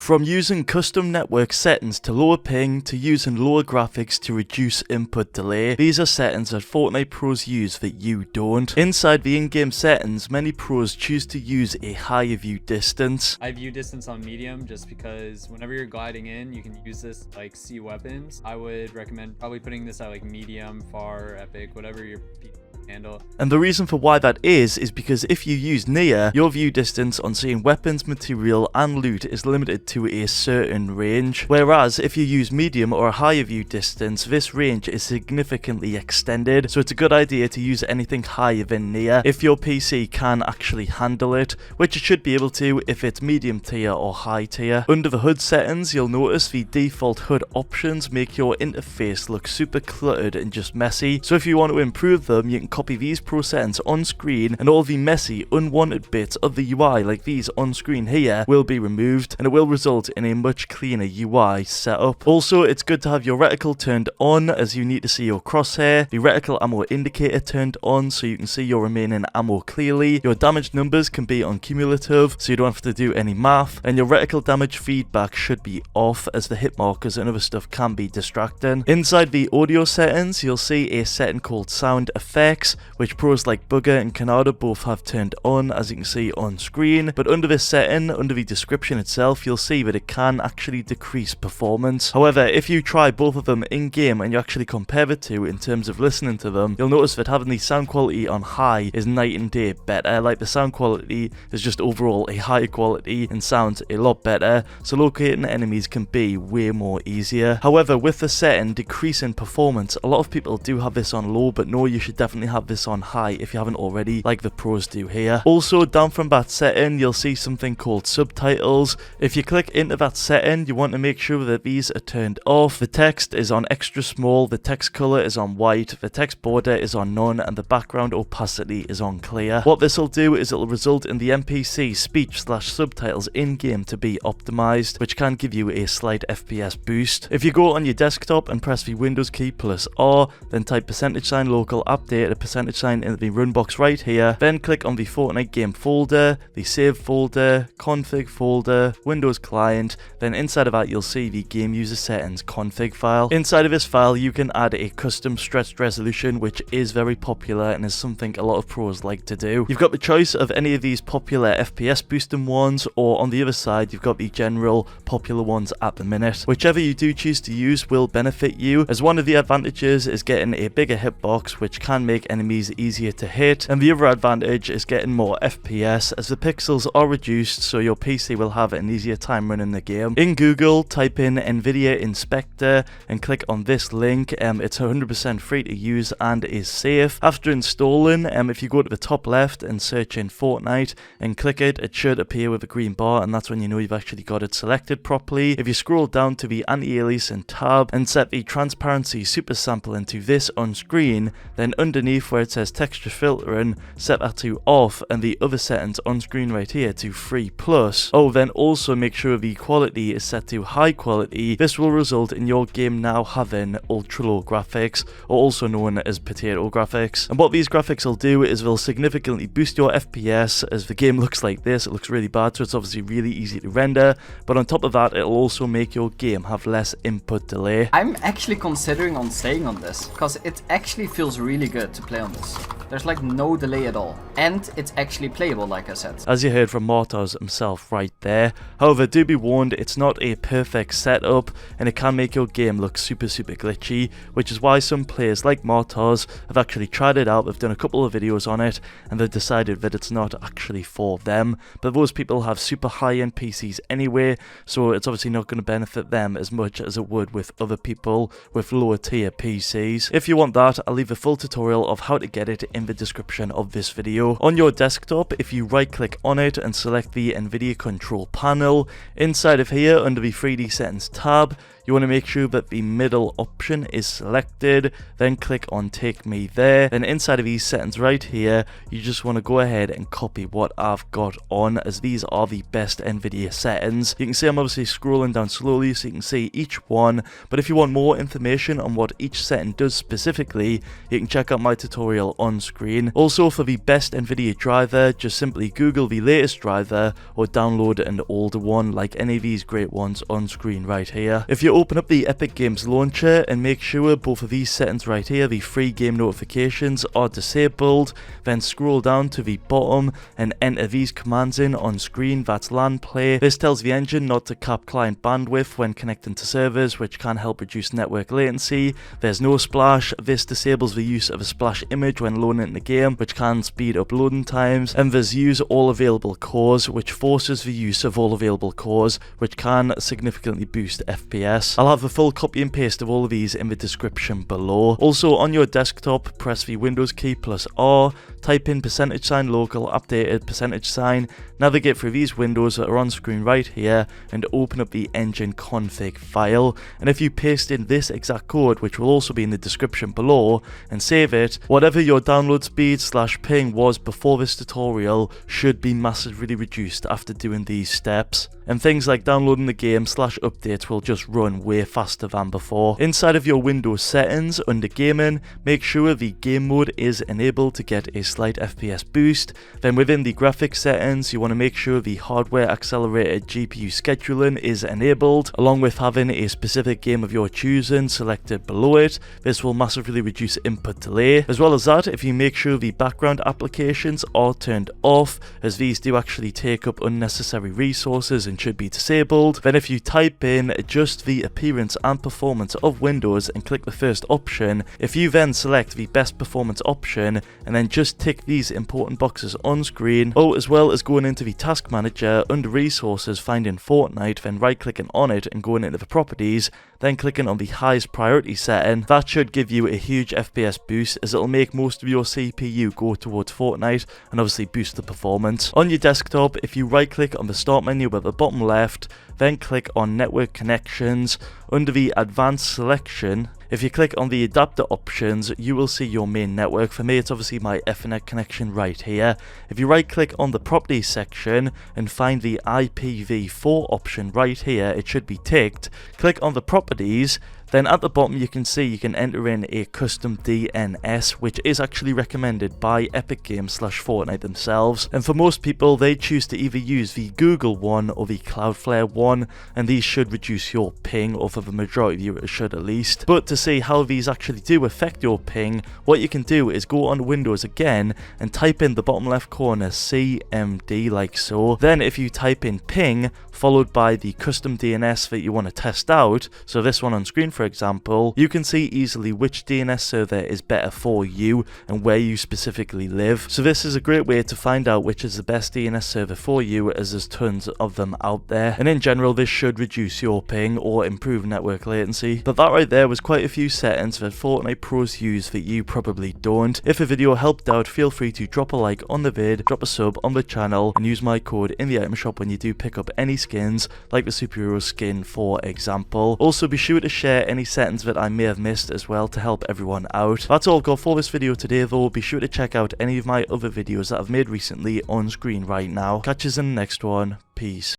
From using custom network settings to lower ping, to using lower graphics to reduce input delay, these are settings that Fortnite pros use that you don't. Inside the in-game settings, many pros choose to use a higher view distance. I view distance on medium just because whenever you're gliding in, you can use this to, like, see weapons. I would recommend probably putting this at like medium, far, epic, whatever your handle. And the reason for why that is because if you use near, your view distance on seeing weapons, material and loot is limited to a certain range, whereas if you use medium or a higher view distance, this range is significantly extended, so it's a good idea to use anything higher than near if your PC can actually handle it, which it should be able to if it's medium tier or high tier. Under the HUD settings, you'll notice the default HUD options make your interface look super cluttered and just messy, so if you want to improve them, you can copy these pro settings on screen, and all the messy, unwanted bits of the UI like these on screen here will be removed, and it will result in a much cleaner UI setup. Also, it's good to have your reticle turned on as you need to see your crosshair, the reticle ammo indicator turned on so you can see your remaining ammo clearly, your damage numbers can be on cumulative so you don't have to do any math, and your reticle damage feedback should be off as the hit markers and other stuff can be distracting. Inside the audio settings, you'll see a setting called sound effects, which pros like Bugger and Canada both have turned on as you can see on screen, but under this setting, under the description itself, you'll see that it can actually decrease performance. However, if you try both of them in game and you actually compare the two in terms of listening to them, you'll notice that having the sound quality on high is night and day better. Like, the sound quality is just overall a higher quality and sounds a lot better, so locating enemies can be way more easier. However, with the setting decreasing performance, a lot of people do have this on low, but no, you should definitely have this on high if you haven't already, like the pros do here. Also, down from that setting, you'll see something called subtitles. If you click into that setting, you want to make sure that these are turned off. The text is on extra small, the text color is on white, the text border is on none, and the background opacity is on clear. What this will do is it will result in the NPC speech/subtitles in game to be optimized, which can give you a slight FPS boost. If you go on your desktop and press the Windows key plus R, then type %sign local update, a %sign in the run box right here, then click on the Fortnite game folder, the save folder, config folder, Windows client, then inside of that you'll see the game user settings config file. Inside of this file you can add a custom stretched resolution, which is very popular and is something a lot of pros like to do. You've got the choice of any of these popular FPS boosting ones, or on the other side you've got the general popular ones at the minute. Whichever you do choose to use will benefit you, as one of the advantages is getting a bigger hitbox, which can make enemies easier to hit, and the other advantage is getting more FPS as the pixels are reduced, so your PC will have an easier time running the game. In Google, type in Nvidia Inspector and click on this link. It's 100% free to use and is safe. After installing, if you go to the top left and search in Fortnite and click it, it should appear with a green bar, and that's when you know you've actually got it selected properly. If you scroll down to the anti-aliasing tab and set the transparency super sample into this on screen, then underneath where it says texture filtering, set that to off, and the other settings on screen right here to 3+. Oh, then also make sure the quality is set to high quality. This will result in your game now having ultra low graphics, or also known as potato graphics. And what these graphics will do is they'll significantly boost your FPS, as the game looks like this. It looks really bad, so it's obviously really easy to render, but on top of that it'll also make your game have less input delay. I'm actually considering on staying on this, because it actually feels really good to play on this. There's like no delay at all, and it's actually playable, like I said. As you heard from Martos himself right there. However, do be warned, it's not a perfect setup, and it can make your game look super glitchy, which is why some players like Martos have actually tried it out. They've done a couple of videos on it, and they've decided that it's not actually for them. But those people have super high-end PCs anyway, so it's obviously not going to benefit them as much as it would with other people with lower tier PCs. If you want that, I'll leave a full tutorial of how to get it in the description of this video. On your desktop, if you right click on it and select the Nvidia control panel, inside of here under the 3D settings tab, you want to make sure that the middle option is selected, then click on take me there. Then inside of these settings right here, you just want to go ahead and copy what I've got on, as these are the best Nvidia settings. You can see I'm obviously scrolling down slowly so you can see each one, but if you want more information on what each setting does specifically, you can check out my tutorial on screen. Also, for the best Nvidia driver, just simply Google the latest driver or download an older one like any of these great ones on screen right here. If you open up the Epic Games launcher and make sure both of these settings right here, the free game notifications, are disabled, then scroll down to the bottom and enter these commands in on screen. That's LANPLAY. This tells the engine not to cap client bandwidth when connecting to servers, which can help reduce network latency. There's NOSPLASH. This disables the use of a splash image when loading in the game, which can speed up loading times. And there's use all available cores, which forces the use of all available cores, which can significantly boost FPS. I'll have a full copy and paste of all of these in the description below. Also, on your desktop, press the Windows key plus R, type in %sign local updated %sign, navigate through these windows that are on screen right here, and open up the engine config file. And if you paste in this exact code, which will also be in the description below, and save it, whatever your download speed / ping was before this tutorial should be massively reduced after doing these steps. And things like downloading the game / updates will just run way faster than before. Inside of your Windows settings, under gaming, make sure the game mode is enabled to get a slight FPS boost. Then within the graphics settings, you want to make sure the hardware accelerated GPU scheduling is enabled, along with having a specific game of your choosing selected below it. This will massively reduce input delay. As well as that, if you make sure the background applications are turned off, as these do actually take up unnecessary resources and should be disabled. Then if you type in adjust the appearance and performance of Windows and click the first option, if you then select the best performance option and then just tick these important boxes on screen, as well as going into the task manager under resources, finding Fortnite, then right clicking on it and going into the properties, then clicking on the highest priority setting, that should give you a huge FPS boost, as it'll make most of your CPU go towards Fortnite and obviously boost the performance. On your desktop, if you right click on the start menu at the bottom left, then click on network connections, under the advanced selection, if you click on the adapter options, you will see your main network. For me, it's obviously my Ethernet connection right here. If you right click on the properties section and find the IPv4 option right here, it should be ticked. Click on the properties. Then at the bottom you can see you can enter in a custom DNS, which is actually recommended by Epic Games / Fortnite themselves. And for most people, they choose to either use the Google one or the Cloudflare one, and these should reduce your ping, or for the majority of you it should at least. But to see how these actually do affect your ping, what you can do is go on Windows again and type in the bottom left corner CMD like so. Then if you type in ping followed by the custom DNS that you want to test out, so this one on screen for example, you can see easily which DNS server is better for you and where you specifically live. So this is a great way to find out which is the best DNS server for you, as there's tons of them out there. And in general, this should reduce your ping or improve network latency. But that right there was quite a few settings that Fortnite pros use that you probably don't. If a video helped out, feel free to drop a like on the vid, drop a sub on the channel, and use my code in the item shop when you do pick up any skins, like the superhero skin for example. Also be sure to share any settings that I may have missed as well to help everyone out. That's all I've got for this video today though. Be sure to check out any of my other videos that I've made recently on screen right now. Catch us in the next one. Peace.